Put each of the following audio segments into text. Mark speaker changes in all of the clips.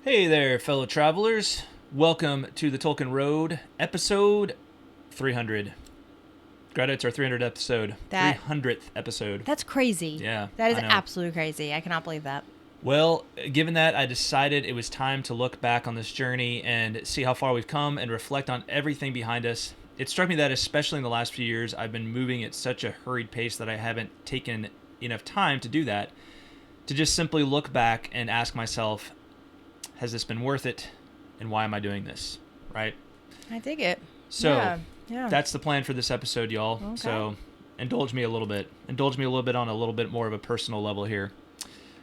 Speaker 1: Hey there, fellow travelers. Welcome to the Tolkien Road, episode 300. Greta, it's our 300th episode.
Speaker 2: That-
Speaker 1: 300th episode.
Speaker 2: That's crazy.
Speaker 1: Yeah,
Speaker 2: That is
Speaker 1: I know.
Speaker 2: absolutely crazy. I cannot believe that.
Speaker 1: Well, given that, I decided it was time to look back on this journey and see how far we've come and reflect on everything behind us. It struck me that, especially in the last few years, I've been moving at such a hurried pace that I haven't taken enough time to do that. To just simply look back and ask myself, has this been worth it? And why am I doing this? Right?
Speaker 2: I dig it.
Speaker 1: So,
Speaker 2: yeah.
Speaker 1: that's the plan for this episode, y'all.
Speaker 2: Okay.
Speaker 1: So, indulge me a little bit. Indulge me a little bit on a little bit more of a personal level here.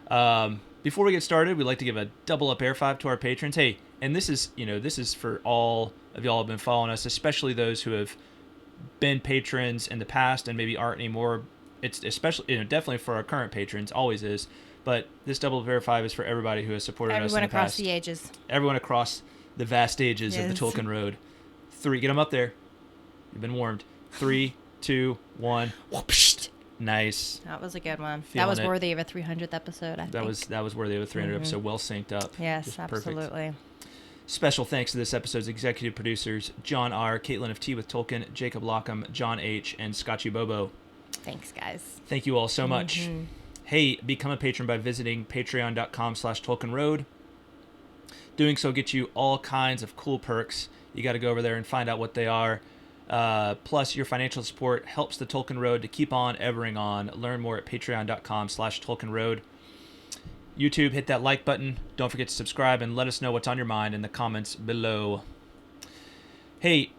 Speaker 1: Before we get started, we'd like to give a double up air five to our patrons. Hey, and this is for all of y'all who have been following us, especially those who have been patrons in the past and maybe aren't anymore. It's especially, definitely for our current patrons, always is. But this double up air five is for everybody who has supported us in
Speaker 2: Everyone
Speaker 1: the
Speaker 2: across
Speaker 1: past.
Speaker 2: the ages.
Speaker 1: Everyone across the vast ages of the
Speaker 2: Yes.
Speaker 1: Tolkien Road. 3, get them up there. You've been warmed. 3, 2, 1. Whoopsh. Nice.
Speaker 2: That was a good one.
Speaker 1: Feeling
Speaker 2: That was
Speaker 1: it.
Speaker 2: worthy of a 300th episode, I think.
Speaker 1: That was worthy of a 300 episode. Well synced up.
Speaker 2: Yes,
Speaker 1: Just perfect.
Speaker 2: absolutely.
Speaker 1: Special thanks to this episode's executive producers, John R., Kaitlyn of Tea with Tolkien, Jacob Lockham, John H., and Scotchy Bobo.
Speaker 2: Thanks, guys.
Speaker 1: Thank you all so much.
Speaker 2: Mm-hmm.
Speaker 1: Hey, become a patron by visiting patreon.com/TolkienRoad. Doing so gets you all kinds of cool perks. You got to go over there and find out what they are. Plus, your financial support helps the Tolkien Road to keep on evering on. Learn more at patreon.com/TolkienRoad. YouTube, hit that like button. Don't forget to subscribe and let us know what's on your mind in the comments below. Hey,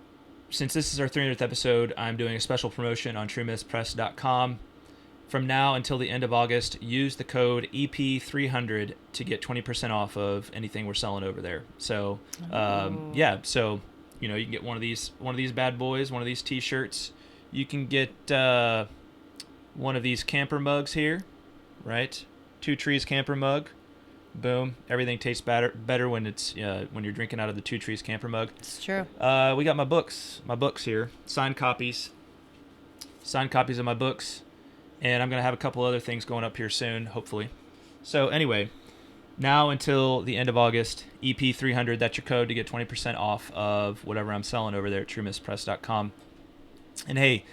Speaker 1: since this is our 300th episode, I'm doing a special promotion on truemythspress.com. From now until the end of August, use the code EP300 to get 20% off of anything we're selling over there. So, so you can get one of these bad boys, one of these T-shirts. You can get one of these camper mugs here, right? 2 Trees camper mug. Boom. Everything tastes better when it's when you're drinking out of the 2 Trees camper mug.
Speaker 2: It's true.
Speaker 1: We got my books here, signed copies of my books. And I'm going to have a couple other things going up here soon, hopefully. So anyway, now until the end of August, EP300, that's your code to get 20% off of whatever I'm selling over there at truemythspress.com. And hey,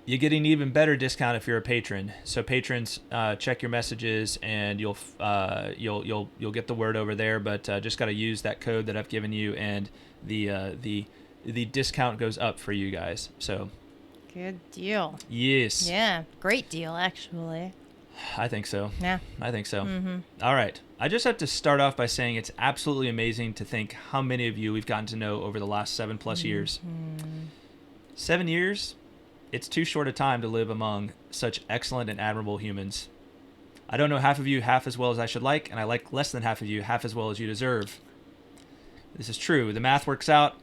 Speaker 1: you get an even better discount if you're a patron. So patrons, check your messages and you'll get the word over there. But just got to use that code that I've given you, and the discount goes up for you guys. So.
Speaker 2: Good deal.
Speaker 1: Yes.
Speaker 2: Yeah, great deal, actually.
Speaker 1: I think so.
Speaker 2: Yeah.
Speaker 1: I think so.
Speaker 2: Mm-hmm.
Speaker 1: All right. I just have to start off by saying it's absolutely amazing to think how many of you we've gotten to know over the last 7+ years. 7 years? It's too short a time to live among such excellent and admirable humans. I don't know half of you half as well as I should like, and I like less than half of you half as well as you deserve. This is true. The math works out.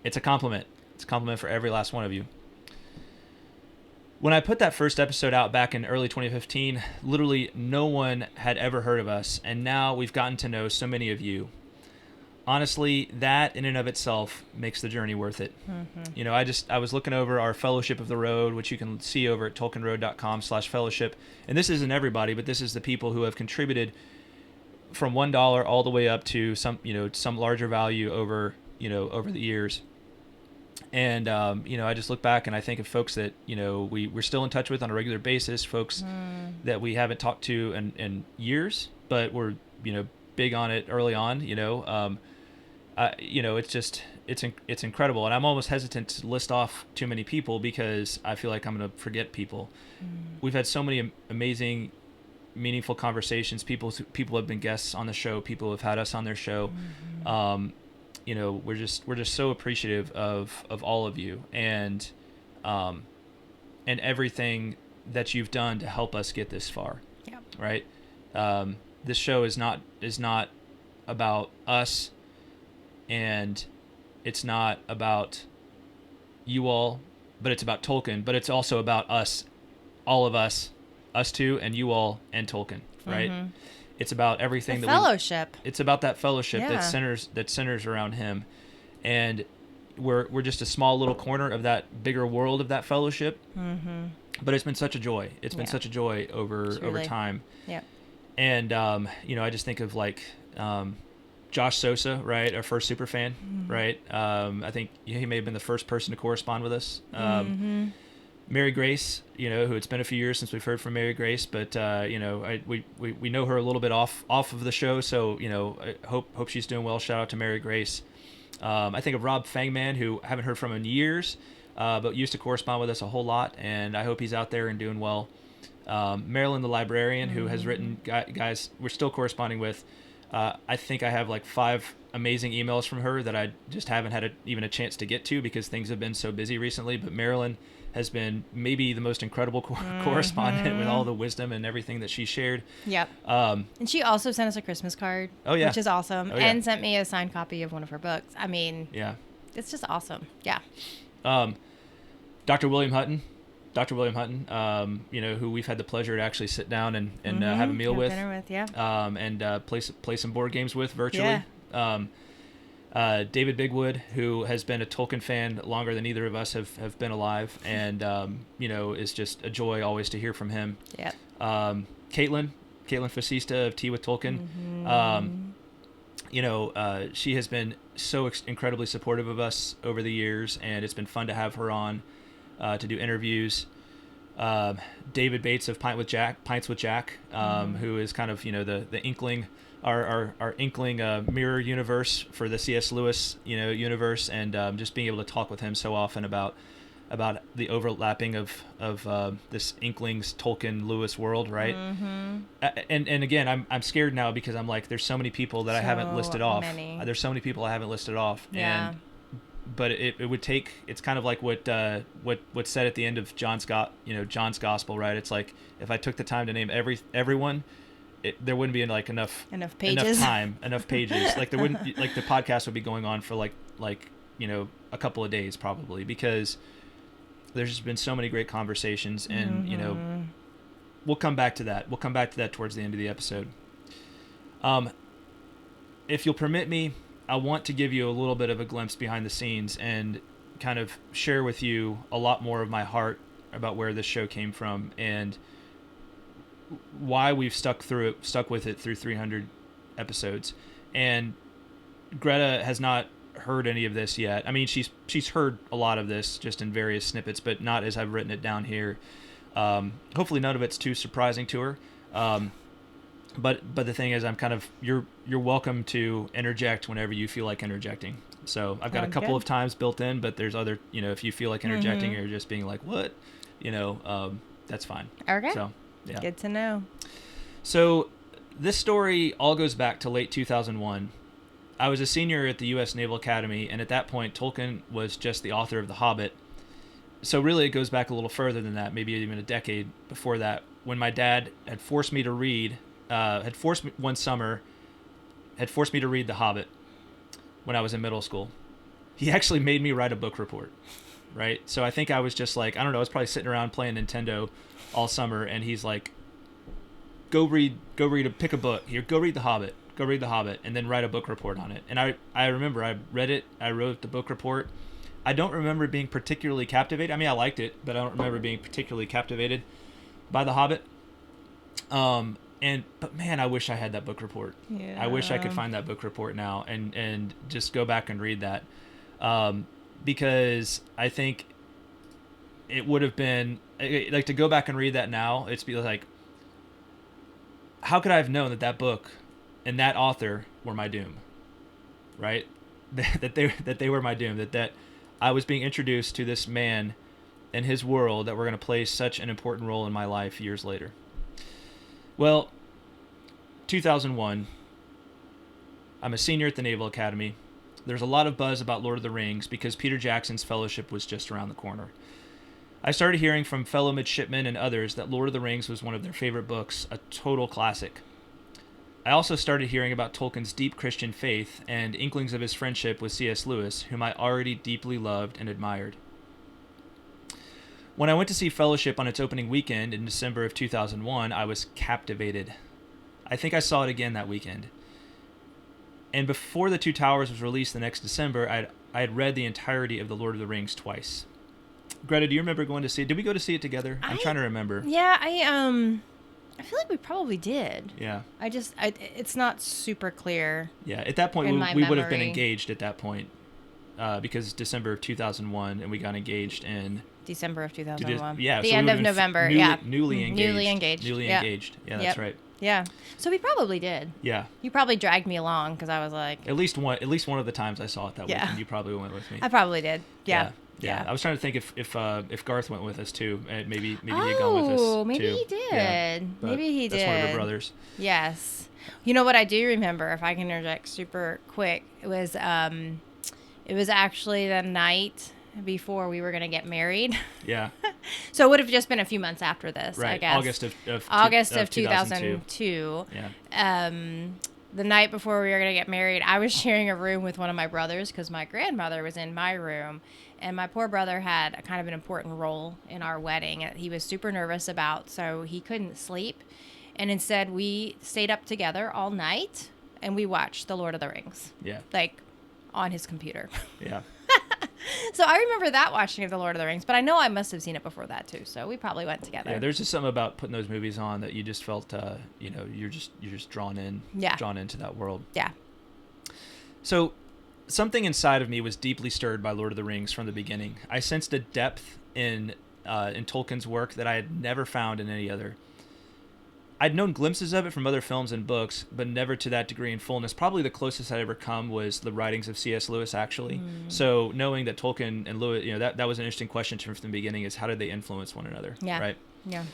Speaker 1: It's a compliment. It's a compliment for every last one of you. When I put that first episode out back in early 2015, literally no one had ever heard of us, and now we've gotten to know so many of you. Honestly, that in and of itself makes the journey worth it. Mm-hmm. I was looking over our Fellowship of the Road, which you can see over at tolkienroad.com/fellowship. And this isn't everybody, but this is the people who have contributed from $1 all the way up to some larger value over the years. And, I just look back and I think of folks that, we're still in touch with on a regular basis, folks that we haven't talked to in years, but we're, big on it early on, it's incredible. And I'm almost hesitant to list off too many people because I feel like I'm going to forget people. We've had so many amazing, meaningful conversations. People have been guests on the show. People have had us on their show. We're just so appreciative of all of you and everything that you've done to help us get this far.
Speaker 2: Yeah.
Speaker 1: Right. This show is not about us, and it's not about you all, but it's about Tolkien. But it's also about us, all of us two, and you all and Tolkien. Right. Mm-hmm. It's about everything
Speaker 2: fellowship.
Speaker 1: It's about that fellowship
Speaker 2: Yeah.
Speaker 1: that centers around him, and we're just a small little corner of that bigger world of that fellowship. Mm-hmm. But it's been such a joy. It's been such a joy over time.
Speaker 2: Yeah.
Speaker 1: And I just think of Josh Sosa, right, our first super fan, right? I think he may have been the first person to correspond with us. Mary Grace, who it's been a few years since we've heard from Mary Grace, but we know her a little bit off of the show, so I hope she's doing well. Shout out to Mary Grace. I think of Rob Fangman, who I haven't heard from in years, but used to correspond with us a whole lot, and I hope he's out there and doing well. Marilyn, the librarian, who has written guys we're still corresponding with. I think I have like 5 amazing emails from her that I just haven't had even a chance to get to because things have been so busy recently. But Marilyn has been maybe the most incredible correspondent with all the wisdom and everything that she shared.
Speaker 2: Yep. And she also sent us a Christmas card.
Speaker 1: Oh, yeah.
Speaker 2: Which is awesome.
Speaker 1: Oh, yeah.
Speaker 2: And sent me a signed copy of one of her books. I mean,
Speaker 1: yeah,
Speaker 2: it's just awesome. Yeah.
Speaker 1: Dr. William Hutton, who we've had the pleasure to actually sit down and have a meal with.
Speaker 2: Dinner with, yeah.
Speaker 1: And play some board games with virtually. Yeah. David Bigwood, who has been a Tolkien fan longer than either of us have been alive, and is just a joy always to hear from him.
Speaker 2: Yeah.
Speaker 1: Kaitlyn Fascista of Tea with Tolkien. She has been so incredibly supportive of us over the years, and it's been fun to have her on to do interviews. David Bates of Pints with Jack, who is kind of the inkling. Our inkling mirror universe for the C.S. Lewis universe, and just being able to talk with him so often about the overlapping of this inkling's Tolkien Lewis world, right? And again, I'm scared now because I'm like, there's so many people that I haven't listed off. There's so many people I haven't listed off.
Speaker 2: Yeah.
Speaker 1: But it would take. It's kind of like what's said at the end of John's gospel, right? It's like if I took the time to name everyone. There wouldn't be like enough
Speaker 2: pages,
Speaker 1: enough pages. Like there wouldn't like the podcast would be going on for like a couple of days probably, because there's just been so many great conversations, and we'll come back to that. We'll come back to that towards the end of the episode. If you'll permit me, I want to give you a little bit of a glimpse behind the scenes and kind of share with you a lot more of my heart about where this show came from and why we've stuck with it through 300 episodes. And Greta has not heard any of this yet. I mean, she's heard a lot of this just in various snippets, but not as I've written it down here. Hopefully none of it's too surprising to her. But the thing is, I'm kind of you're welcome to interject whenever you feel like interjecting. So I've got a couple of times built in, but there's other, if you feel like interjecting or just being like, what, that's fine.
Speaker 2: Okay.
Speaker 1: So, yeah.
Speaker 2: Good to know.
Speaker 1: So this story all goes back to late 2001. I was a senior at the U.S. Naval Academy, and at that point, Tolkien was just the author of The Hobbit. So really, it goes back a little further than that, maybe even a decade before that, when my dad had forced me to read, one summer, had forced me to read The Hobbit when I was in middle school. He actually made me write a book report, right? So I think I was just like, I don't know, I was probably sitting around playing Nintendo all summer, and he's like, go read, pick a book. Here, go read The Hobbit, and then write a book report on it. And I remember I read it, I wrote the book report. I don't remember being particularly captivated. I mean, I liked it, but I don't remember being particularly captivated by The Hobbit. But man, I wish I had that book report.
Speaker 2: Yeah.
Speaker 1: I wish I could find that book report now and just go back and read that. Because I think it would have been like to go back and read that now. It's be like, how could I have known that book and that author were my doom, right? that they were my doom. That I was being introduced to this man and his world that were going to play such an important role in my life years later. Well, 2001. I'm a senior at the Naval Academy. There's a lot of buzz about Lord of the Rings because Peter Jackson's Fellowship was just around the corner. I started hearing from fellow midshipmen and others that Lord of the Rings was one of their favorite books, a total classic. I also started hearing about Tolkien's deep Christian faith and inklings of his friendship with C.S. Lewis, whom I already deeply loved and admired. When I went to see Fellowship on its opening weekend in December of 2001, I was captivated. I think I saw it again that weekend. And before The Two Towers was released the next December, I had read the entirety of The Lord of the Rings twice. Greta, do you remember going to see it? Did we go to see it together? I'm trying to remember.
Speaker 2: Yeah, I feel like we probably did.
Speaker 1: Yeah.
Speaker 2: It's not super clear.
Speaker 1: Yeah. At that point,
Speaker 2: In
Speaker 1: we,
Speaker 2: my
Speaker 1: we would have been
Speaker 2: memory.
Speaker 1: engaged at that point, because it's December of 2001, and we got engaged in
Speaker 2: December of 2001.
Speaker 1: yeah,
Speaker 2: The
Speaker 1: so we
Speaker 2: end
Speaker 1: would
Speaker 2: of
Speaker 1: have been
Speaker 2: November.
Speaker 1: newly,
Speaker 2: Yeah.
Speaker 1: newly engaged.
Speaker 2: Newly engaged.
Speaker 1: Newly
Speaker 2: Yep.
Speaker 1: engaged. Yeah,
Speaker 2: Yep.
Speaker 1: that's right.
Speaker 2: Yeah. So we probably did.
Speaker 1: Yeah.
Speaker 2: You probably dragged me along because I was like,
Speaker 1: At least one of the times I saw it that
Speaker 2: Yeah.
Speaker 1: weekend, you probably went with me.
Speaker 2: I probably did. Yeah.
Speaker 1: Yeah. I was trying to think if Garth went with us too, and maybe he had gone with us
Speaker 2: Oh, maybe
Speaker 1: too.
Speaker 2: he did.
Speaker 1: Yeah, but
Speaker 2: Maybe he did.
Speaker 1: That's one of her brothers.
Speaker 2: Yes. You know what I do remember, if I can interject super quick, it was actually the night before we were going to get married.
Speaker 1: Yeah.
Speaker 2: So it would have just been a few months after this,
Speaker 1: Right.
Speaker 2: I guess.
Speaker 1: August of
Speaker 2: 2002.
Speaker 1: Yeah.
Speaker 2: The night before we were going to get married, I was sharing a room with one of my brothers because my grandmother was in my room. And my poor brother had a kind of an important role in our wedding that he was super nervous about, so he couldn't sleep. And instead, we stayed up together all night, and we watched The Lord of the Rings.
Speaker 1: Yeah.
Speaker 2: Like, on his computer.
Speaker 1: Yeah.
Speaker 2: So I remember that watching of The Lord of the Rings, but I know I must have seen it before that, too. So we probably went together.
Speaker 1: Yeah, there's just something about putting those movies on that you just felt, you're just drawn in, drawn into that world.
Speaker 2: Yeah.
Speaker 1: So something inside of me was deeply stirred by Lord of the Rings from the beginning. I sensed a depth in Tolkien's work that I had never found in any other. I'd known glimpses of it from other films and books, but never to that degree and fullness. Probably the closest I'd ever come was the writings of C.S. Lewis, actually. So knowing that Tolkien and Lewis, that was an interesting question from the beginning, is how did they influence one another?
Speaker 2: Yeah.
Speaker 1: Right?
Speaker 2: Yeah.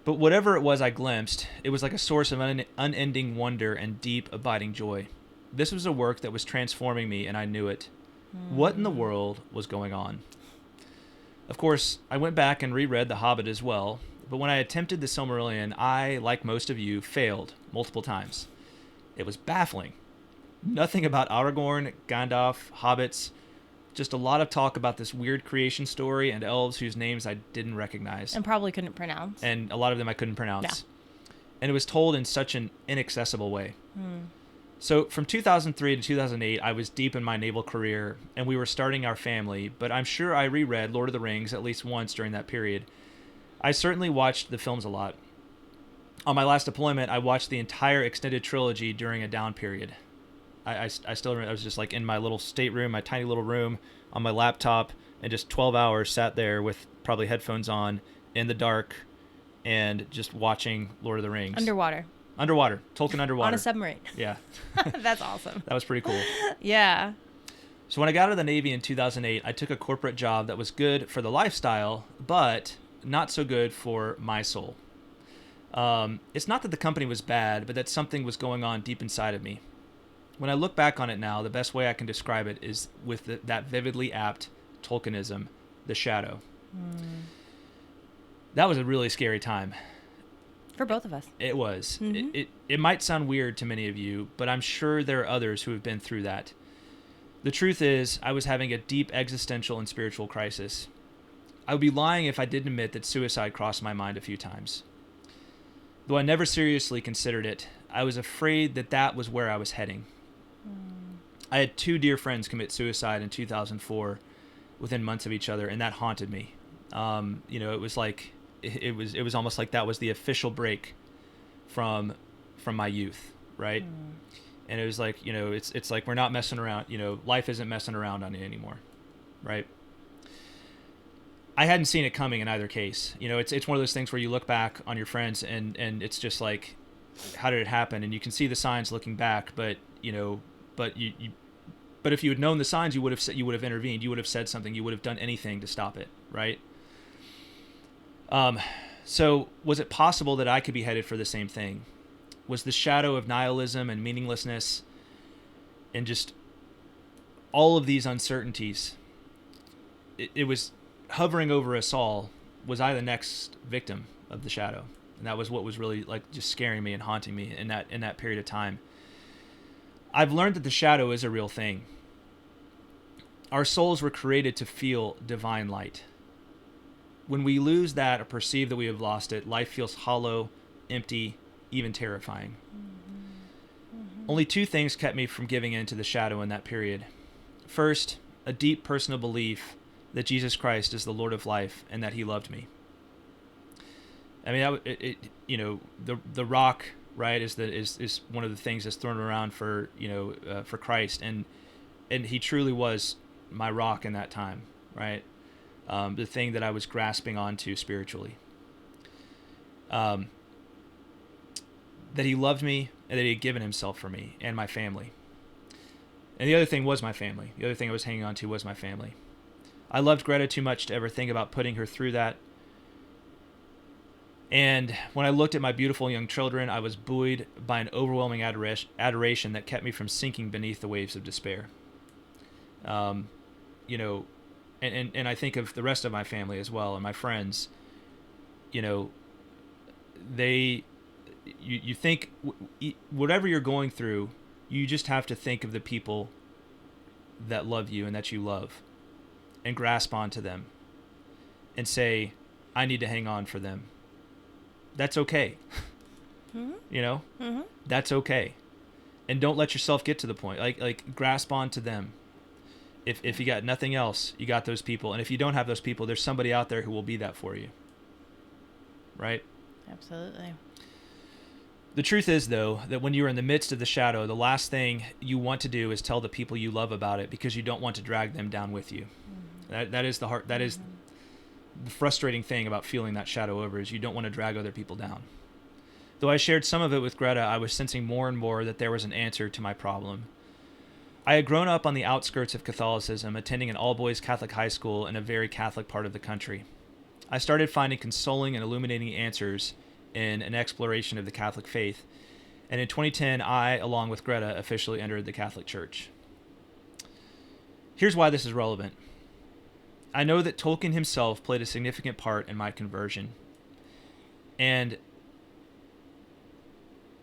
Speaker 1: But whatever it was I glimpsed, it was like a source of unending wonder and deep, abiding joy. This was a work that was transforming me, and I knew it. What in the world was going on? Of course, I went back and reread The Hobbit as well, but when I attempted the Silmarillion, I, like most of you, failed multiple times. It was baffling. Nothing about Aragorn, Gandalf, hobbits, just a lot of talk about this weird creation story and elves whose names I didn't recognize.
Speaker 2: And probably couldn't pronounce.
Speaker 1: And a lot of them I couldn't pronounce.
Speaker 2: Yeah.
Speaker 1: And it was told in such an inaccessible way. So from 2003 to 2008, I was deep in my naval career, and we were starting our family, but I'm sure I reread Lord of the Rings at least once during that period. I certainly watched the films a lot. On my last deployment, I watched the entire extended trilogy during a down period. I still remember, I was just like in my little stateroom, my tiny little room, on my laptop, and just 12 hours sat there with probably headphones on, in the dark, and just watching Lord of the Rings.
Speaker 2: Underwater.
Speaker 1: Tolkien underwater.
Speaker 2: On a submarine.
Speaker 1: Yeah.
Speaker 2: That's awesome.
Speaker 1: That was pretty cool.
Speaker 2: Yeah.
Speaker 1: So when I got out of the Navy in 2008, I took a corporate job that was good for the lifestyle, but not so good for my soul. It's not that the company was bad, but that something was going on deep inside of me. When I look back on it now, the best way I can describe it is with that vividly apt Tolkienism, the shadow. That was a really scary time.
Speaker 2: For both of us.
Speaker 1: It was.
Speaker 2: Mm-hmm.
Speaker 1: It might sound weird to many of you, but I'm sure there are others who have been through that. The truth is, I was having a deep existential and spiritual crisis. I would be lying if I didn't admit that suicide crossed my mind a few times. Though I never seriously considered it, I was afraid that was where I was heading. I had 2 dear friends commit suicide in 2004 within months of each other, and that haunted me. It was like it was almost like that was the official break from my youth, right? And it was like, it's like we're not messing around, life isn't messing around on you anymore, right? I hadn't seen it coming in either case. It's one of those things where you look back on your friends and it's just like, how did it happen? And you can see the signs looking back, but if you had known the signs, you would have intervened. You would have said something. You would have done anything to stop it, right? So was it possible that I could be headed for the same thing? Was the shadow of nihilism and meaninglessness and just all of these uncertainties, it was hovering over us all? Was I the next victim of the shadow? And that was what was really like just scaring me and haunting me in that period of time. I've learned that the shadow is a real thing. Our souls were created to feel divine light. When we lose that or perceive that we have lost it, life feels hollow, empty, even terrifying. Only 2 things kept me from giving in to the shadow in that period. First, a deep personal belief that Jesus Christ is the Lord of life and that he loved me. I mean, the rock, right, is one of the things that's thrown around for for Christ, and he truly was my rock in that time, right? The thing that I was grasping onto spiritually. That he loved me and that he had given himself for me and my family. And the other thing was my family. The other thing I was hanging on to was my family. I loved Greta too much to ever think about putting her through that. And when I looked at my beautiful young children, I was buoyed by an overwhelming adoration that kept me from sinking beneath the waves of despair. And I think of the rest of my family as well, and my friends. You think whatever you're going through, you just have to think of the people that love you and that you love, and grasp onto them and say, I need to hang on for them. That's okay.
Speaker 2: Mm-hmm.
Speaker 1: That's okay. And don't let yourself get to the point, like grasp onto them. If you got nothing else, you got those people. And if you don't have those people, there's somebody out there who will be that for you. Right?
Speaker 2: Absolutely.
Speaker 1: The truth is, though, that when you're in the midst of the shadow, the last thing you want to do is tell the people you love about it, because you don't want to drag them down with you. Mm-hmm. That is the heart. That is the frustrating thing about feeling that shadow over, is you don't want to drag other people down. Though I shared some of it with Greta, I was sensing more and more that there was an answer to my problem. I had grown up on the outskirts of Catholicism, attending an all-boys Catholic high school in a very Catholic part of the country. I started finding consoling and illuminating answers in an exploration of the Catholic faith, and in 2010, I, along with Greta, officially entered the Catholic Church. Here's why this is relevant. I know that Tolkien himself played a significant part in my conversion, and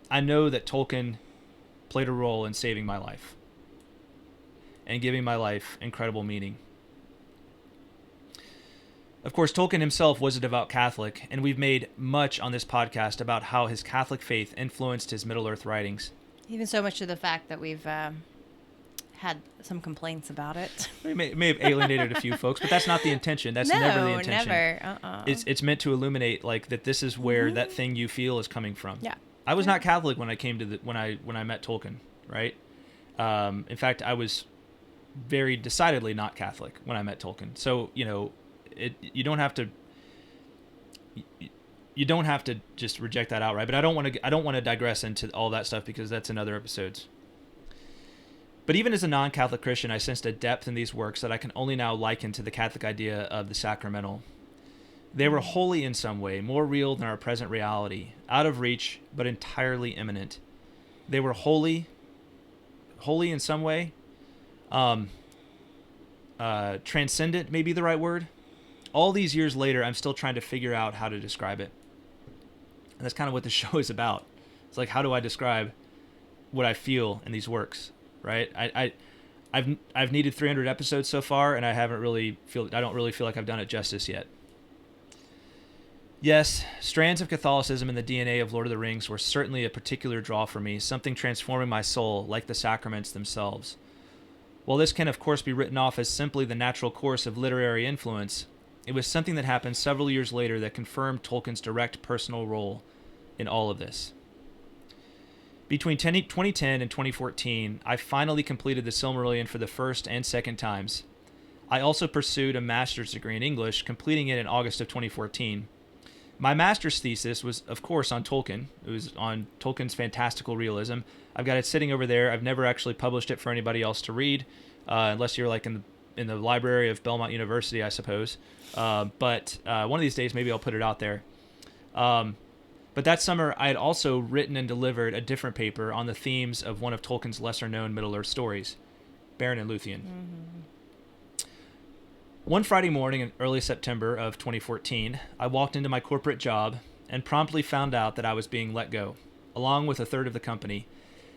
Speaker 1: I know that Tolkien played a role in saving my life and giving my life incredible meaning. Of course, Tolkien himself was a devout Catholic, and we've made much on this podcast about how his Catholic faith influenced his Middle-earth writings.
Speaker 2: Even so much to the fact that we've had some complaints about it.
Speaker 1: It may have alienated a few folks, but that's not the intention. That's never the intention.
Speaker 2: Never.
Speaker 1: It's meant to illuminate, like, that this is where that thing you feel is coming from.
Speaker 2: Yeah.
Speaker 1: I was not Catholic when I came to when I met Tolkien, right? In fact, I was very decidedly not Catholic when I met Tolkien. So, you don't have to just reject that outright. But I don't want to digress into all that stuff, because that's in other episodes. But even as a non-Catholic Christian, I sensed a depth in these works that I can only now liken to the Catholic idea of the sacramental. They were holy in some way, more real than our present reality, out of reach, but entirely imminent. They were holy in some way, transcendent may be the right word. All these years later, I'm still trying to figure out how to describe it. And that's kind of what the show is about. It's like, how do I describe what I feel in these works, right? I've needed 300 episodes so far, and I don't really feel like I've done it justice yet. Yes, strands of Catholicism in the DNA of Lord of the Rings were certainly a particular draw for me, something transforming my soul, like the sacraments themselves. While this can, of course, be written off as simply the natural course of literary influence, it was something that happened several years later that confirmed Tolkien's direct personal role in all of this. Between 2010 and 2014, I finally completed the Silmarillion for the first and second times. I also pursued a master's degree in English, completing it in August of 2014. My master's thesis was, of course, on Tolkien. It was on Tolkien's fantastical realism. I've got it sitting over there. I've never actually published it for anybody else to read, unless you're like in the library of Belmont University, I suppose. But one of these days, maybe I'll put it out there. But that summer, I had also written and delivered a different paper on the themes of one of Tolkien's lesser-known Middle-earth stories, Beren and Luthien. Mm-hmm. One Friday morning in early September of 2014, I walked into my corporate job and promptly found out that I was being let go, along with a third of the company,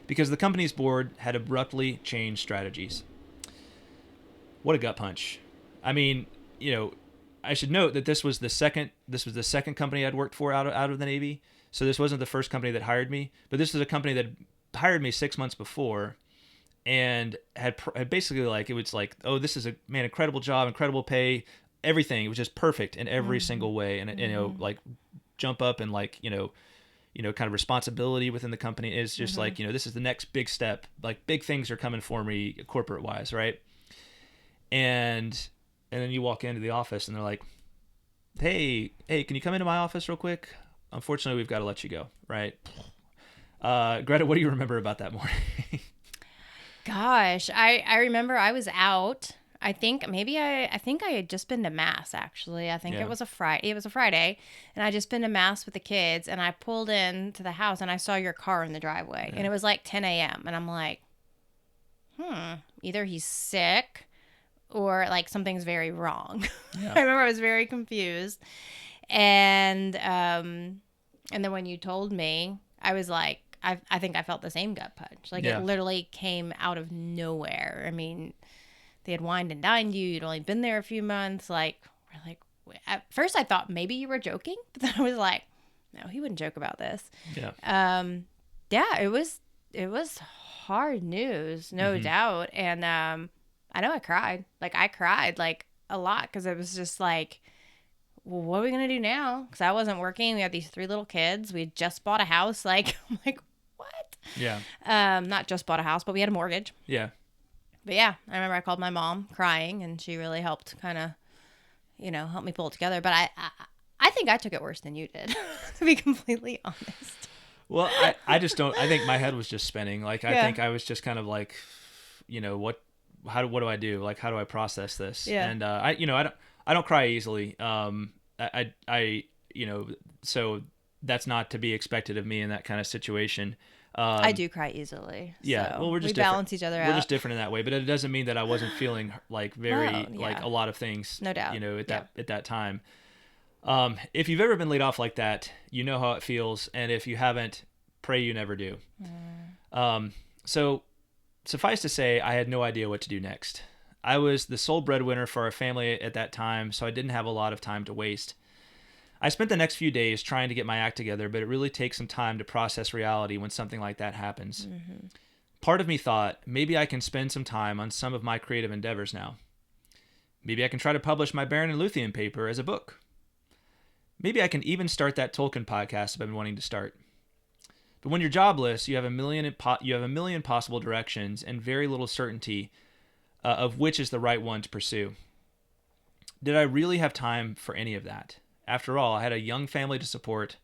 Speaker 1: because the company's board had abruptly changed strategies. What a gut punch. I mean, I should note that this was the second company I'd worked for out of the Navy. So this wasn't the first company that hired me, but this was a company that hired me 6 months before, and had basically, like, it was like, oh, this is incredible job, incredible pay, everything. It was just perfect in every single way, and like jump up and like, kind of responsibility within the company. Is just like, this is the next big step. Like big things are coming for me corporate wise. Right. And then you walk into the office and they're like, hey, can you come into my office real quick? Unfortunately, we've got to let you go. Right. Greta, what do you remember about that morning?
Speaker 2: Gosh, I remember I was out. I think I had just been to mass actually. I think it was a Friday. It was a Friday, and I just been to mass with the kids, and I pulled into the house and I saw your car in the driveway, and it was like 10 a.m. and I'm like, either he's sick or like something's very wrong. Yeah. I remember I was very confused, and then when you told me, I was like, I think I felt the same gut punch. Like it literally came out of nowhere. I mean, they had wined and dined you. You'd only been there a few months. Like, we're like, at first I thought maybe you were joking, but then I was like, no, he wouldn't joke about this. Yeah. It was hard news, no doubt. And I know I cried. Like I cried like a lot because it was just like, well, what are we going to do now? Because I wasn't working. We had these 3 little kids. We had just bought a house. Like, I'm like, what? Yeah. Not just bought a house, but we had a mortgage. Yeah. But yeah, I remember I called my mom crying, and she really helped kind of, help me pull it together. But I think I took it worse than you did, to be completely honest.
Speaker 1: Well, I just don't, I think my head was just spinning. Like, I think I was just kind of like, what do I do? Like, how do I process this? Yeah. And, I don't cry easily. So that's not to be expected of me in that kind of situation.
Speaker 2: I do cry easily.
Speaker 1: Yeah.
Speaker 2: So
Speaker 1: well, we
Speaker 2: balance each other out.
Speaker 1: We're just different in that way, but it doesn't mean that I wasn't feeling like like a lot of things,
Speaker 2: no doubt,
Speaker 1: at that time. If you've ever been laid off like that, you know how it feels. And if you haven't, pray you never do. So suffice to say, I had no idea what to do next. I was the sole breadwinner for our family at that time, so I didn't have a lot of time to waste. I spent the next few days trying to get my act together, but it really takes some time to process reality when something like that happens. Part of me thought, maybe I can spend some time on some of my creative endeavors now. Maybe I can try to publish my Baron and Luthien paper as a book. Maybe I can even start that Tolkien podcast I've been wanting to start. But when you're jobless, you have a million possible directions and very little certainty of which is the right one to pursue. Did I really have time for any of that? After all, I had a young family to support,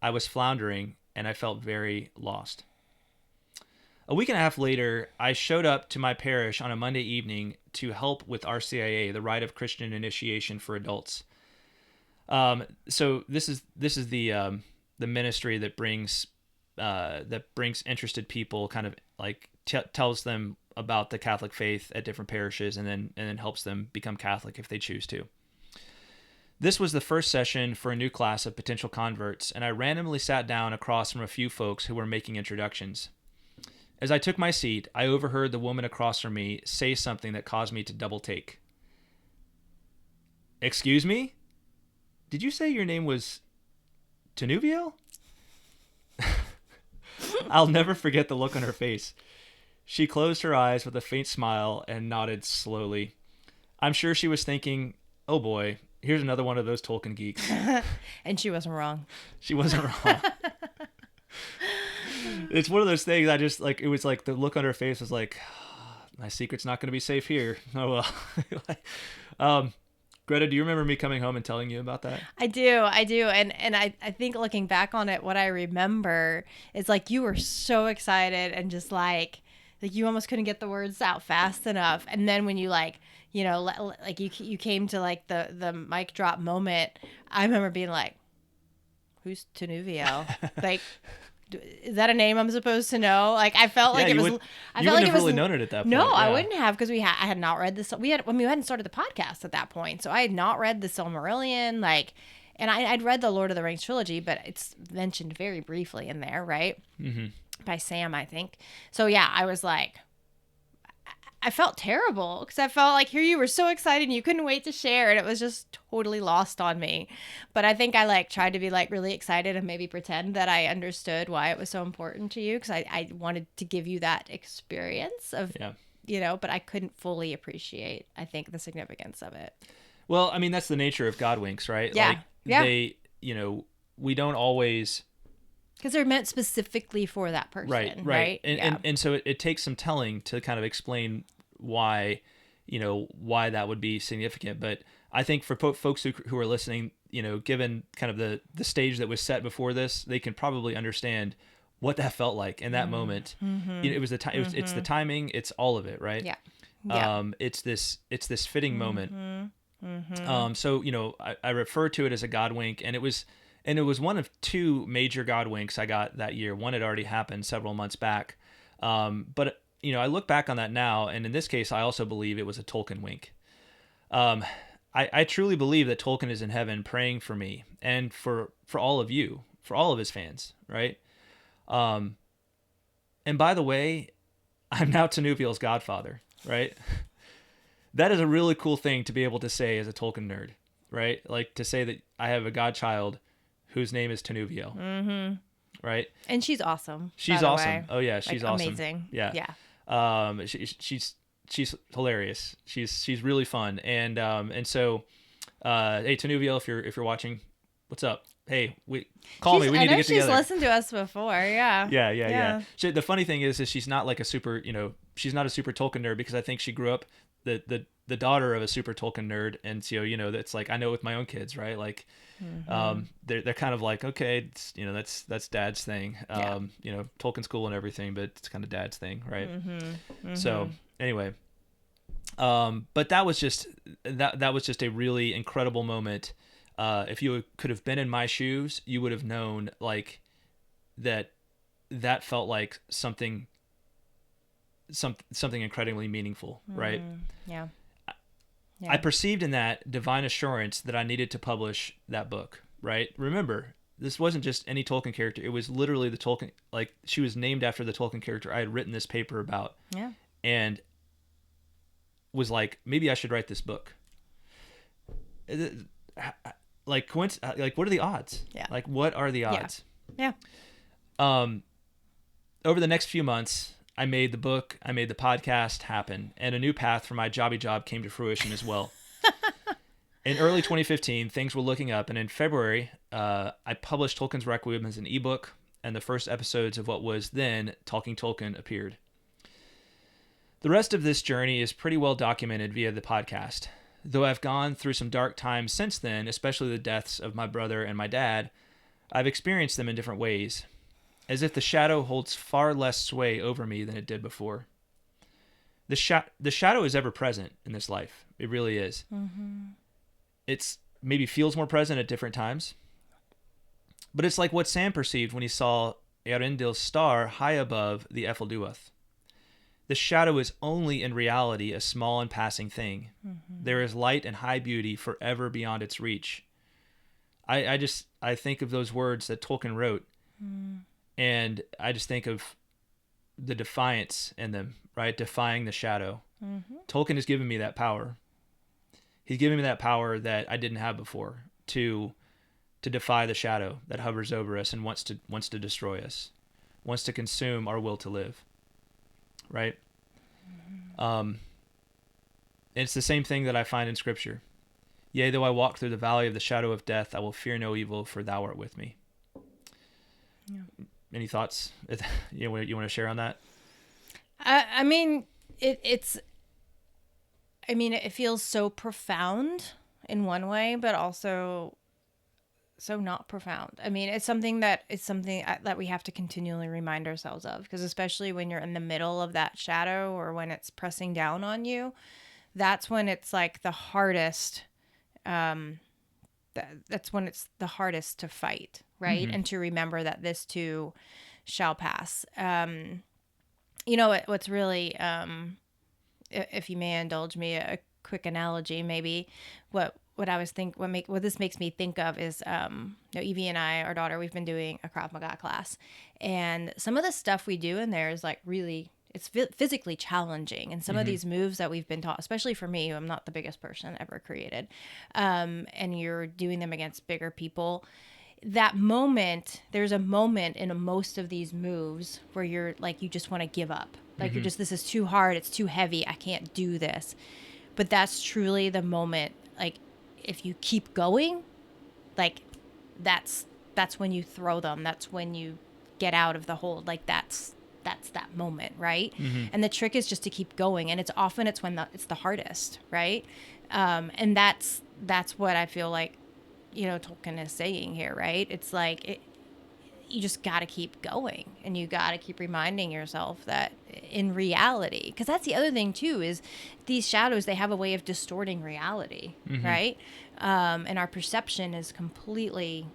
Speaker 1: I was floundering, and I felt very lost. A week and a half later, I showed up to my parish on a Monday evening to help with RCIA, the Rite of Christian Initiation for Adults. So this is the ministry that brings interested people, kind of like tells them about the Catholic faith at different parishes, and then helps them become Catholic if they choose to. This was the first session for a new class of potential converts, and I randomly sat down across from a few folks who were making introductions. As I took my seat, I overheard the woman across from me say something that caused me to double take. Excuse me? Did you say your name was Tenuviel? I'll never forget the look on her face. She closed her eyes with a faint smile and nodded slowly. I'm sure she was thinking, oh boy, here's another one of those Tolkien geeks.
Speaker 2: And she wasn't wrong.
Speaker 1: She wasn't wrong. It's one of those things I just, like, it was like the look on her face was like, my secret's not going to be safe here. Oh, well. Greta, do you remember me coming home and telling you about that?
Speaker 2: I do. And I think looking back on it, what I remember is like you were so excited and just like you almost couldn't get the words out fast enough. And then when you you came to like the mic drop moment, I remember being like, who's Tenuviel? Like, is that a name I'm supposed to know? Like, I felt like it was.
Speaker 1: You wouldn't have really known it at that point.
Speaker 2: No, I wouldn't have, because I had not read this. We hadn't started the podcast at that point, so I had not read the Silmarillion. Like, and I'd read the Lord of the Rings trilogy, but it's mentioned very briefly in there, right? Mm-hmm. By Sam, I think. So yeah, I was like, I felt terrible because I felt like here you were so excited and you couldn't wait to share, and it was just totally lost on me. But I think I tried to be really excited and maybe pretend that I understood why it was so important to you, because I wanted to give you that experience of, but I couldn't fully appreciate, I think, the significance of it.
Speaker 1: Well, I mean, that's the nature of Godwinks, right?
Speaker 2: Yeah.
Speaker 1: Like, they, we don't always.
Speaker 2: Because they're meant specifically for that person, right?
Speaker 1: And so it takes some telling to kind of explain why, why that would be significant. But I think for folks who are listening, given kind of the stage that was set before this, they can probably understand what that felt like in that moment. It was it's the timing, it's all of it, right?
Speaker 2: Yeah.
Speaker 1: It's this fitting moment. So I refer to it as a God wink, and it was one of two major God winks I got that year. One had already happened several months back, but I look back on that now, and in this case, I also believe it was a Tolkien wink. I truly believe that Tolkien is in heaven praying for me and for all of you, for all of his fans, right? And by the way, I'm now Tanuviel's godfather, right? That is a really cool thing to be able to say as a Tolkien nerd, right? Like to say that I have a godchild whose name is Tanuviel, right?
Speaker 2: And she's awesome.
Speaker 1: She's awesome. Oh yeah, she's awesome.
Speaker 2: Amazing.
Speaker 1: Yeah. She's hilarious. She's really fun. And so, hey Tanuviel, if you're watching, what's up? Hey, call me. We need to get together.
Speaker 2: She's listened to us before. Yeah.
Speaker 1: Yeah. The funny thing is she's not like a super, she's not a super Tolkien nerd, because I think she grew up the daughter of a super Tolkien nerd, and so that's like, I know with my own kids, right? Like, they're kind of like, okay, it's, that's dad's thing. Tolkien's cool and everything, but it's kind of dad's thing, right? So anyway, but that was just a really incredible moment. If you could have been in my shoes, you would have known like that felt like something incredibly meaningful, right?
Speaker 2: Yeah.
Speaker 1: I perceived in that divine assurance that I needed to publish that book, right? Remember, this wasn't just any Tolkien character. It was literally the Tolkien, like she was named after the Tolkien character I had written this paper about.
Speaker 2: Yeah.
Speaker 1: And was like, maybe I should write this book. Like what are the odds?
Speaker 2: Yeah.
Speaker 1: Like what are the odds?
Speaker 2: Yeah.
Speaker 1: Over the next few months, I made the book, I made the podcast happen, and a new path for my jobby job came to fruition as well. In early 2015, things were looking up, and in February, I published Tolkien's Requiem as an ebook, and the first episodes of what was then Talking Tolkien appeared. The rest of this journey is pretty well documented via the podcast. Though I've gone through some dark times since then, especially the deaths of my brother and my dad, I've experienced them in different ways, as if the shadow holds far less sway over me than it did before. The shadow is ever present in this life. It really is. It's maybe feels more present at different times, but it's like what Sam perceived when he saw Eärendil's star high above the Efelduath. The shadow is only in reality a small and passing thing. There is light and high beauty forever beyond its reach. I think of those words that Tolkien wrote, and I just think of the defiance in them, right? Defying the shadow. Tolkien has given me that power. He's given me that power that I didn't have before to defy the shadow that hovers over us and wants to destroy us, wants to consume our will to live. Right? It's the same thing that I find in Scripture. Yea, though I walk through the valley of the shadow of death, I will fear no evil, for thou art with me. Yeah. Any thoughts you want to share on that?
Speaker 2: I mean, it feels so profound in one way, but also so not profound. I mean, it's something that we have to continually remind ourselves of, because especially when you're in the middle of that shadow or when it's pressing down on you, that's when it's like the hardest. That's when it's the hardest to fight, right? And to remember that this too shall pass. What's really, if you may indulge me, a quick analogy, maybe what this makes me think of is, Evie and I, our daughter, we've been doing a Krav Maga class, and some of the stuff we do in there is like really, it's physically challenging. And some of these moves that we've been taught, especially for me, I'm not the biggest person ever created, and you're doing them against bigger people. There's a moment in most of these moves where you're like, you just want to give up. Like this is too hard. It's too heavy. I can't do this. But that's truly the moment. Like, if you keep going, like that's that's when you throw them. That's when you get out of the hold. Like that's that moment, right? And the trick is just to keep going. And it's when it's the hardest, right? And that's what I feel like, Tolkien is saying here, right? It's like you just got to keep going, and you got to keep reminding yourself that in reality, because that's the other thing too, is these shadows, they have a way of distorting reality, right? And our perception is completely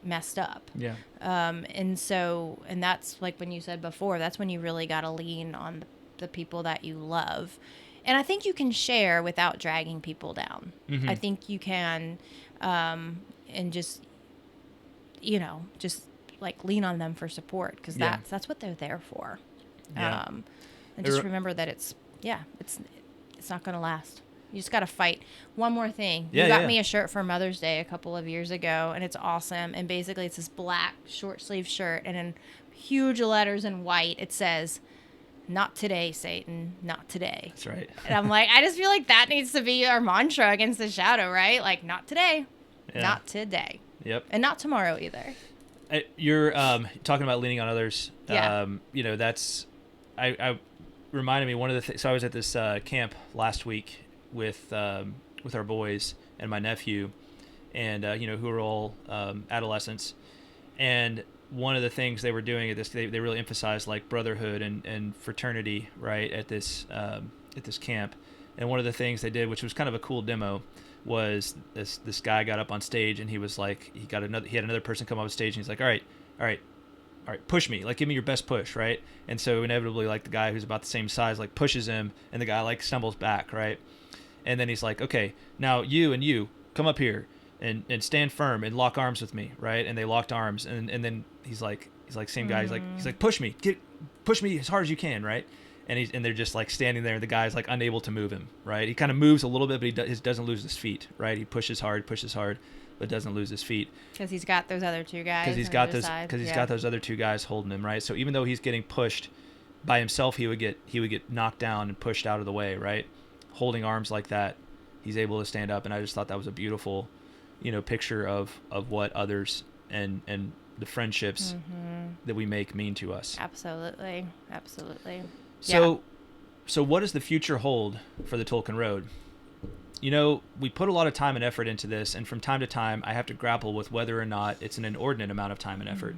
Speaker 2: messed up.
Speaker 1: Yeah.
Speaker 2: And that's like when you said before, that's when you really got to lean on the people that you love. And I think you can share without dragging people down. I think you can, and just like lean on them for support, because that's what they're there for.
Speaker 1: Yeah.
Speaker 2: And just remember that it's not going to last. You just got to fight. One more thing. You got me a shirt for Mother's Day a couple of years ago, and it's awesome. And basically it's this black short sleeve shirt, and in huge letters in white, it says, "Not today, Satan, not today." That's
Speaker 1: right.
Speaker 2: And I'm like, I just feel like that needs to be our mantra against the shadow, right? Like, not today, not today.
Speaker 1: Yep.
Speaker 2: And not tomorrow either.
Speaker 1: You're talking about leaning on others.
Speaker 2: Yeah.
Speaker 1: That's, I reminded me one of the things. So I was at this camp last week with our boys and my nephew, and who are all adolescents. And one of the things they were doing at this, they really emphasized like brotherhood and fraternity, right, at this camp. And one of the things they did, which was kind of a cool demo, was this guy got up on stage, and he was like, he had another person come up on stage, and he's like, all right, push me, like give me your best push, right? And so inevitably, like the guy who's about the same size like pushes him, and the guy like stumbles back, right? And then he's like, okay, now you come up here and stand firm and lock arms with me, right? And they locked arms, and then he's like same guy, he's like push me as hard as you can, right? And they're just like standing there. The guy's like unable to move him, right? He kind of moves a little bit, but he doesn't lose his feet, right? He pushes hard, but doesn't lose his feet.
Speaker 2: Because he's got those other two guys.
Speaker 1: Because he's got those other two guys holding him, right? So even though he's getting pushed by himself, he would get knocked down and pushed out of the way, right? Holding arms like that, he's able to stand up. And I just thought that was a beautiful, picture of what others and the friendships that we make mean to us.
Speaker 2: Absolutely.
Speaker 1: So what does the future hold for the Tolkien Road? We put a lot of time and effort into this, and from time to time, I have to grapple with whether or not it's an inordinate amount of time and effort.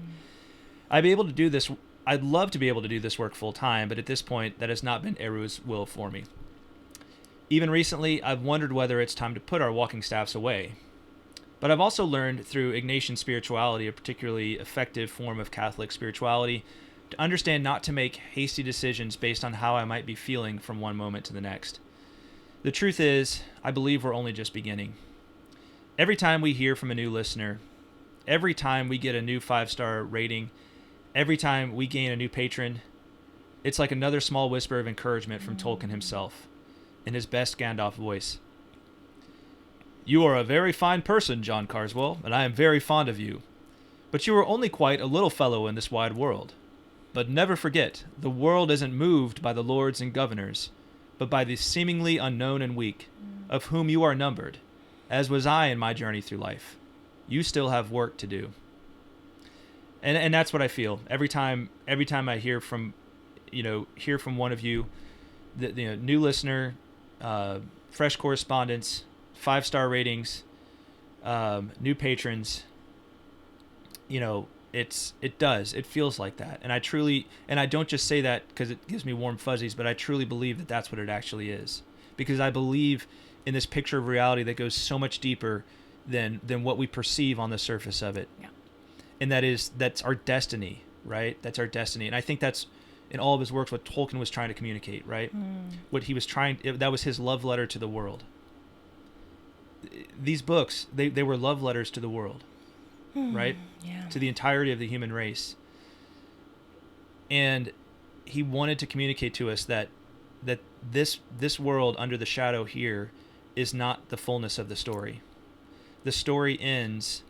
Speaker 1: I'd love to be able to do this work full time, but at this point, that has not been Eru's will for me. Even recently, I've wondered whether it's time to put our walking staffs away. But I've also learned through Ignatian spirituality, a particularly effective form of Catholic spirituality, to understand not to make hasty decisions based on how I might be feeling from one moment to the next. The truth is, I believe we're only just beginning. Every time we hear from a new listener, every time we get a new 5-star rating, every time we gain a new patron, it's like another small whisper of encouragement from Tolkien himself, in his best Gandalf voice. "You are a very fine person, John Carswell, and I am very fond of you. But you are only quite a little fellow in this wide world. But never forget, the world isn't moved by the lords and governors, but by the seemingly unknown and weak, of whom you are numbered, as was I in my journey through life. You still have work to do." And that's what I feel every time I hear from one of you, the new listener, fresh correspondence, 5-star ratings, new patrons. It feels like that. And I don't just say that because it gives me warm fuzzies, but I truly believe that that's what it actually is. Because I believe in this picture of reality that goes so much deeper than what we perceive on the surface of it. Yeah. And that's our destiny, right? That's our destiny. And I think that's in all of his works what Tolkien was trying to communicate, right? What he was that was his love letter to the world. These books, they were love letters to the world. Right?
Speaker 2: Yeah.
Speaker 1: To the entirety of the human race. And he wanted to communicate to us that this world under the shadow here is not the fullness of the story. The story ends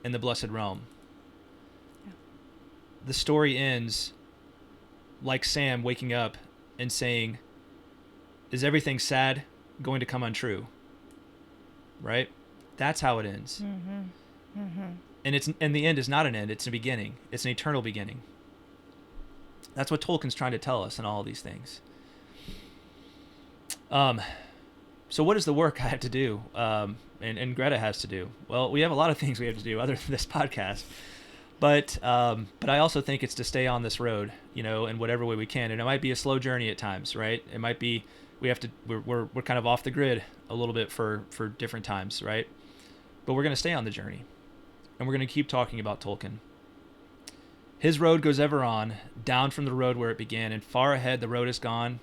Speaker 1: in the Blessed Realm. Yeah. The story ends like Sam waking up and saying, "Is everything sad going to come untrue?" Right? That's how it ends. and the end is not an end, it's a beginning. It's an eternal beginning. That's what Tolkien's trying to tell us in all of these things. So what is the work I have to do, and Greta has to do? Well, we have a lot of things we have to do other than this podcast, but I also think it's to stay on this road, in whatever way we can. And it might be a slow journey at times, right? It might be we're kind of off the grid a little bit for different times, right? But we're going to stay on the journey, and we're going to keep talking about Tolkien. His road goes ever on, down from the road where it began, and far ahead the road is gone,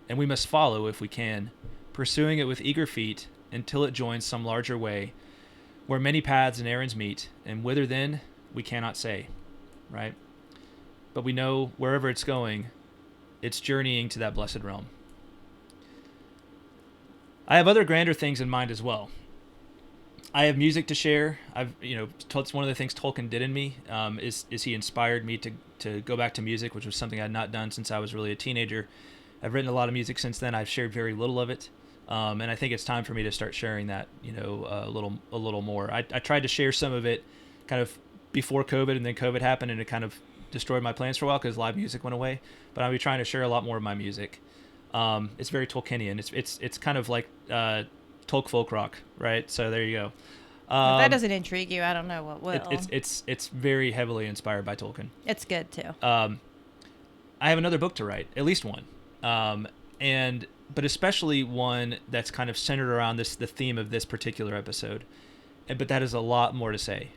Speaker 1: and we must follow if we can, pursuing it with eager feet until it joins some larger way, where many paths and errands meet, and whither then we cannot say, right? But we know wherever it's going, it's journeying to that blessed realm. I have other grander things in mind as well. I have music to share. It's one of the things Tolkien did in me, is he inspired me to go back to music, which was something I had not done since I was really a teenager. I've written a lot of music since then. I've shared very little of it. And I think it's time for me to start sharing that, a little more. I tried to share some of it kind of before COVID, and then COVID happened, and it kind of destroyed my plans for a while because live music went away. But I'll be trying to share a lot more of my music. It's very Tolkienian. It's kind of like Tolk folk rock, right? So there you go.
Speaker 2: If that doesn't intrigue you, I don't know what will.
Speaker 1: It's very heavily inspired by Tolkien.
Speaker 2: It's good too.
Speaker 1: I have another book to write, at least one, but especially one that's kind of centered around the theme of this particular episode. But that is a lot more to say.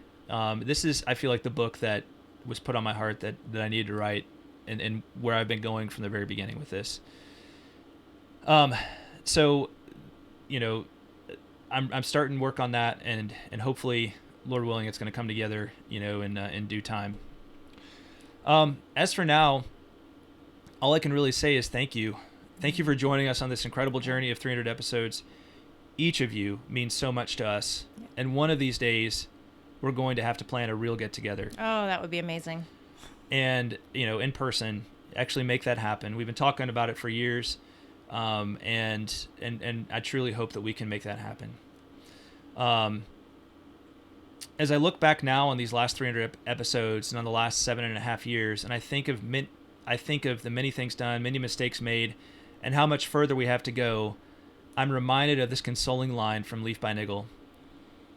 Speaker 1: This is, I feel like, the book that was put on my heart that I needed to write, and where I've been going from the very beginning with this. So, I'm starting work on that, and hopefully, Lord willing, it's going to come together, in due time. As for now, all I can really say is thank you. Thank you for joining us on this incredible journey of 300 episodes. Each of you means so much to us, and one of these days, we're going to have to plan a real get-together.
Speaker 2: Oh, that would be amazing.
Speaker 1: And, in person, actually make that happen. We've been talking about it for years. And I truly hope that we can make that happen. As I look back now on these last 300 episodes and on the last 7.5 years, and I think of the many things done, many mistakes made, and how much further we have to go, I'm reminded of this consoling line from Leaf by Niggle.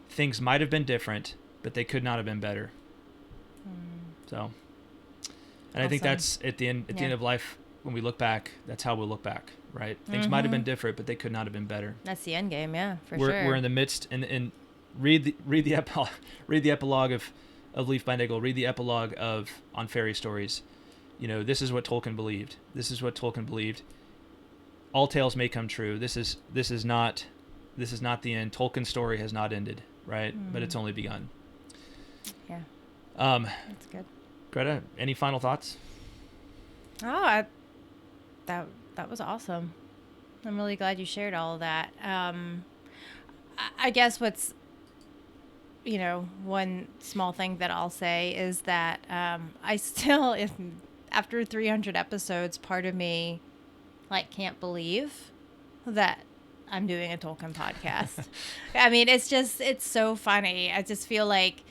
Speaker 1: Things might have been different, but they could not have been better. So, and awesome. I think that's at the end of life. When we look back, that's how we'll look back, right? Things might have been different, but they could not have been better.
Speaker 2: That's the end game, yeah, sure.
Speaker 1: We're in the midst, and read the epilogue of Leaf by Niggle. Read the epilogue of On Fairy Stories. This is what Tolkien believed. All tales may come true. This is not the end. Tolkien's story has not ended, right? But it's only begun.
Speaker 2: Yeah. That's good.
Speaker 1: Greta, any final thoughts?
Speaker 2: Oh, that was awesome. I'm really glad you shared all of that. I guess what's, one small thing that I'll say is that I still, after 300 episodes, part of me can't believe that I'm doing a Tolkien podcast. I mean, it's so funny. I just feel like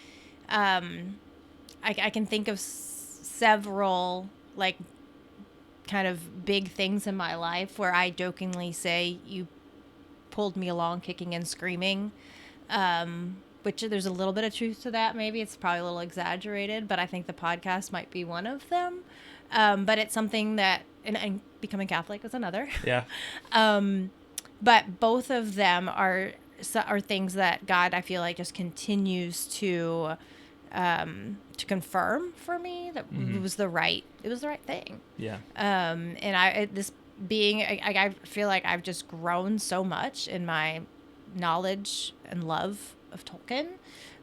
Speaker 2: I can think of several kind of big things in my life where I jokingly say you pulled me along kicking and screaming, which there's a little bit of truth to that. Maybe it's probably a little exaggerated, but I think the podcast might be one of them. But it's something that, and becoming Catholic is another.
Speaker 1: Yeah.
Speaker 2: But both of them are things that God, I feel like, just continues to confirm for me that it was the right thing.
Speaker 1: Yeah.
Speaker 2: And I feel like I've just grown so much in my knowledge and love of Tolkien.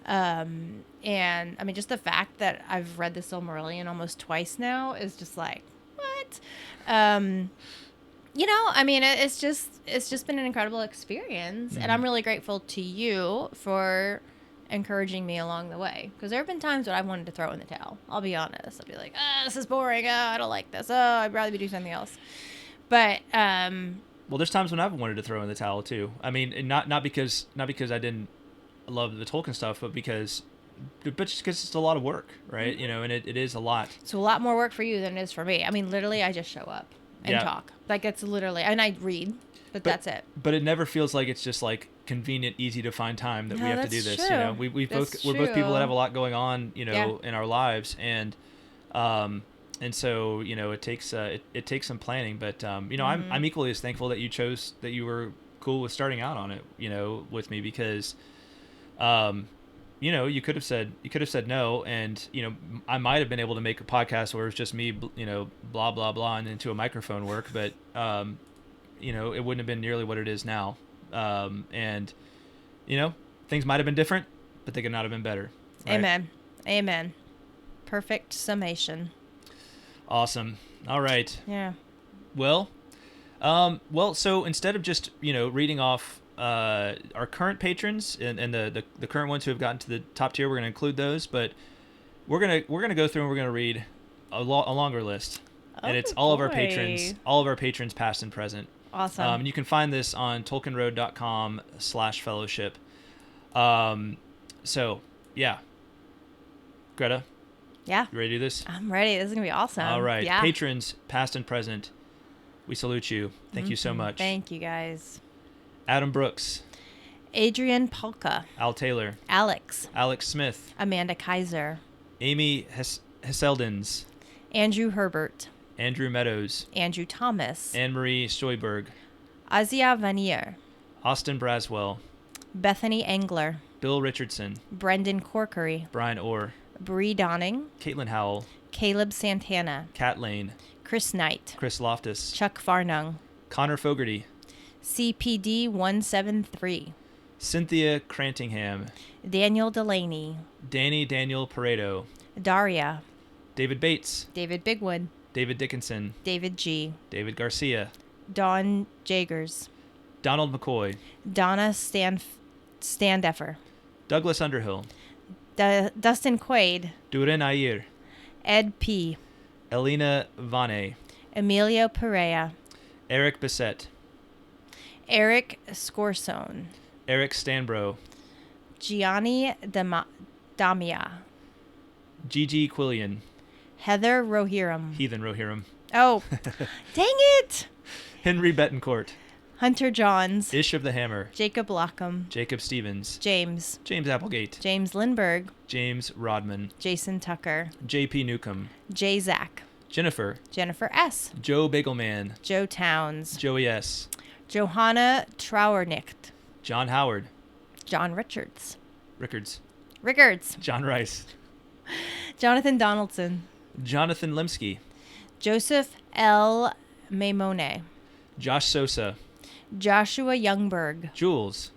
Speaker 2: And I mean, just the fact that I've read the Silmarillion almost twice now is just like, what? I mean, it's just been an incredible experience, and I'm really grateful to you for encouraging me along the way, because there have been times when I wanted to throw in the towel. I'll be honest. I'll be like, this is boring. I don't like this. I'd rather be doing something else. But
Speaker 1: well, there's times when I've wanted to throw in the towel too. I mean, not because I didn't love the Tolkien stuff, but because but just because it's a lot of work, right?
Speaker 2: Mm-hmm.
Speaker 1: You know, and it is a lot.
Speaker 2: It's a lot more work for you than it is for me. I mean, literally, I just show up and
Speaker 1: Yeah.
Speaker 2: talk. Like, it's literally, and I read, but that's it.
Speaker 1: But it never feels like it's just like convenient, easy to find time that we
Speaker 2: No,
Speaker 1: have to do
Speaker 2: that's
Speaker 1: this. You know,
Speaker 2: true.
Speaker 1: we're
Speaker 2: That's
Speaker 1: both people that have a
Speaker 2: true.
Speaker 1: lot going on, you know,
Speaker 2: Yeah.
Speaker 1: in our lives, and so you know it takes some planning. But you know,
Speaker 2: Mm-hmm.
Speaker 1: I'm equally as thankful that you were cool with starting out on it, you know, with me because, you know, you could have said no, and you know, I might have been able to make a podcast where it's just me, you know, blah blah blah, and into a microphone work, but you know, it wouldn't have been nearly what it is now, and you know, things might have been different, but they could not have been better. Right?
Speaker 2: Amen. Amen. Perfect summation.
Speaker 1: Awesome. All right.
Speaker 2: Yeah.
Speaker 1: Well, so instead of just, you know, reading off our current patrons and the current ones who have gotten to the top tier, we're going to include those, but we're gonna go through and we're gonna read a longer list, and it's all of our patrons, past and present.
Speaker 2: Awesome.
Speaker 1: And you can find this on tolkienroad.com/fellowship. So yeah, Greta,
Speaker 2: Yeah.
Speaker 1: you ready to do this?
Speaker 2: I'm ready. This is going to be awesome.
Speaker 1: All right.
Speaker 2: Yeah.
Speaker 1: Patrons, past and present, we salute you. Thank you so much.
Speaker 2: Thank you, guys.
Speaker 1: Adam Brooks,
Speaker 2: Adrian Polka,
Speaker 1: Al Taylor,
Speaker 2: Alex,
Speaker 1: Alex Smith,
Speaker 2: Amanda Kaiser,
Speaker 1: Amy Hesseldens,
Speaker 2: Andrew Herbert,
Speaker 1: Andrew Meadows,
Speaker 2: Andrew Thomas,
Speaker 1: Anne-Marie Stoiberg,
Speaker 2: Asya Vanier,
Speaker 1: Austin Braswell,
Speaker 2: Bethany Engler,
Speaker 1: Bill Richardson,
Speaker 2: Brendan Corkery,
Speaker 1: Brian Orr,
Speaker 2: Bree Donning,
Speaker 1: Caitlin Howell,
Speaker 2: Caleb Santana,
Speaker 1: Kat Lane,
Speaker 2: Chris Knight,
Speaker 1: Chris Loftus,
Speaker 2: Chuck Farnung,
Speaker 1: Connor Fogarty,
Speaker 2: CPD 173,
Speaker 1: Cynthia Crantingham,
Speaker 2: Daniel Delaney,
Speaker 1: Daniel Pareto,
Speaker 2: Daria,
Speaker 1: David Bates,
Speaker 2: David Bigwood,
Speaker 1: David Dickinson,
Speaker 2: David G,
Speaker 1: David Garcia,
Speaker 2: Dawn Jagers,
Speaker 1: Donald McCoy,
Speaker 2: Donna Standeffer,
Speaker 1: Douglas Underhill,
Speaker 2: Dustin Quaid,
Speaker 1: Duren Ayer,
Speaker 2: Ed P,
Speaker 1: Elena Vane,
Speaker 2: Emilio Perea,
Speaker 1: Eric Bissett,
Speaker 2: Eric Scorsone,
Speaker 1: Eric Stanbro,
Speaker 2: Gianni Damia,
Speaker 1: Gigi Quillian,
Speaker 2: Heather Rohirrim.
Speaker 1: Heathen Rohirrim,
Speaker 2: Oh, dang it!
Speaker 1: Henry Betancourt,
Speaker 2: Hunter Johns,
Speaker 1: Ish of the Hammer,
Speaker 2: Jacob Lockham,
Speaker 1: Jacob Stevens,
Speaker 2: James,
Speaker 1: James Applegate,
Speaker 2: James Lindberg,
Speaker 1: James Rodman,
Speaker 2: Jason Tucker,
Speaker 1: J.P. Newcomb,
Speaker 2: Jay Zach,
Speaker 1: Jennifer,
Speaker 2: Jennifer S,
Speaker 1: Joe Bagelman,
Speaker 2: Joe Towns,
Speaker 1: Joey S.,
Speaker 2: Johanna Trauernicht,
Speaker 1: John Howard,
Speaker 2: John Rickards,
Speaker 1: John Rice,
Speaker 2: Jonathan Donaldson,
Speaker 1: Jonathan Lemsky,
Speaker 2: Joseph L. Maimone,
Speaker 1: Josh Sosa,
Speaker 2: Joshua Youngberg,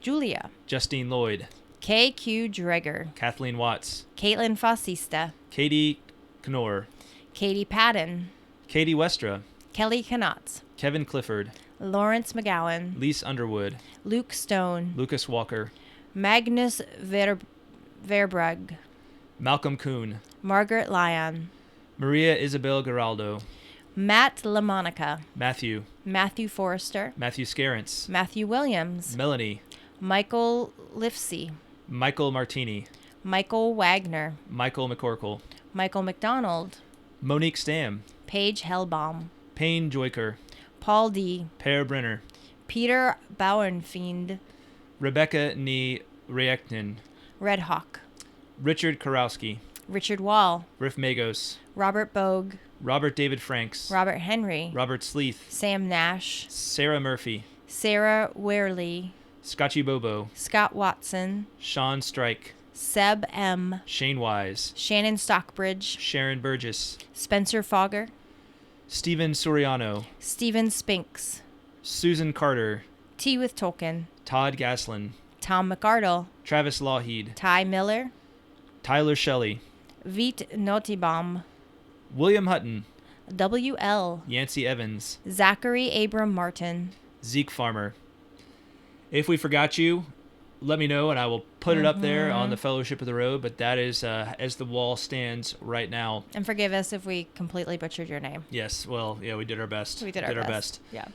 Speaker 2: Julia,
Speaker 1: Justine Lloyd,
Speaker 2: K.Q. Dreger,
Speaker 1: Kathleen Watts,
Speaker 2: Caitlin Fasista,
Speaker 1: Katie Knorr,
Speaker 2: Katie Padden,
Speaker 1: Katie Westra,
Speaker 2: Kelly Knotts,
Speaker 1: Kevin Clifford,
Speaker 2: Lawrence McGowan,
Speaker 1: Lise Underwood,
Speaker 2: Luke Stone,
Speaker 1: Lucas Walker,
Speaker 2: Magnus Verbrugg,
Speaker 1: Malcolm Kuhn,
Speaker 2: Margaret Lyon,
Speaker 1: Maria Isabel Geraldo,
Speaker 2: Matt LaMonica,
Speaker 1: Matthew
Speaker 2: Forrester,
Speaker 1: Scarance,
Speaker 2: Matthew Williams,
Speaker 1: Melanie,
Speaker 2: Michael Lifsey,
Speaker 1: Michael Martini,
Speaker 2: Michael Wagner,
Speaker 1: Michael McCorkle,
Speaker 2: Michael McDonald,
Speaker 1: Monique Stam,
Speaker 2: Paige Hellbaum,
Speaker 1: Payne Joyker,
Speaker 2: Paul D.,
Speaker 1: Per Brenner,
Speaker 2: Peter Bauernfiend,
Speaker 1: Rebecca Nee Reeknen,
Speaker 2: Redhawk,
Speaker 1: Richard Karowski,
Speaker 2: Richard Wall,
Speaker 1: Riff Magos,
Speaker 2: Robert Bogue,
Speaker 1: Robert David Franks,
Speaker 2: Robert Henry,
Speaker 1: Robert Sleeth,
Speaker 2: Sam Nash,
Speaker 1: Sarah Murphy,
Speaker 2: Sarah Werley,
Speaker 1: Scotchy Bobo,
Speaker 2: Scott Watson,
Speaker 1: Sean Strike,
Speaker 2: Seb M.,
Speaker 1: Shane Wise,
Speaker 2: Shannon Stockbridge,
Speaker 1: Sharon Burgess,
Speaker 2: Spencer Fogger,
Speaker 1: Stephen Soriano,
Speaker 2: Stephen Spinks,
Speaker 1: Susan Carter,
Speaker 2: Tea with Tolkien,
Speaker 1: Todd Gaslin,
Speaker 2: Tom McArdle,
Speaker 1: Travis Lawheed,
Speaker 2: Ty Miller,
Speaker 1: Tyler Shelley,
Speaker 2: Veet Notibaum,
Speaker 1: William Hutton,
Speaker 2: W.L.,
Speaker 1: Yancey Evans,
Speaker 2: Zachary Abram Martin,
Speaker 1: Zeke Farmer. If we forgot you, let me know and I will put it up there on the Fellowship of the Road, but that is as the wall stands right now.
Speaker 2: and forgive us if we completely butchered your name.
Speaker 1: Yes, well, yeah, we did our best.
Speaker 2: We did our best. Yeah.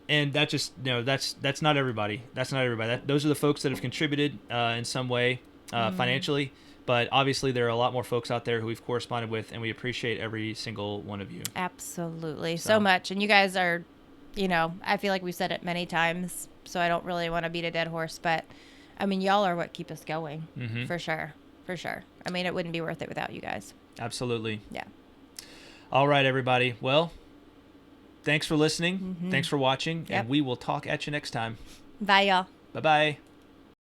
Speaker 1: And that just, that's not everybody. That's not everybody. Those are the folks that have contributed in some way financially, But obviously, there are a lot more folks out there who we've corresponded with, and we appreciate every single one of you.
Speaker 2: Absolutely. So much. And you guys are, I feel like we've said it many times, so I don't really want to beat a dead horse. But, I mean, y'all are what keep us going.
Speaker 1: Mm-hmm.
Speaker 2: For sure. For sure. I mean, it wouldn't be worth it without you guys.
Speaker 1: Absolutely.
Speaker 2: Yeah.
Speaker 1: All right, everybody. Well, thanks for listening.
Speaker 2: Mm-hmm.
Speaker 1: Thanks for watching.
Speaker 2: Yep.
Speaker 1: And we will talk at you next time.
Speaker 2: Bye, y'all.
Speaker 1: Bye-bye.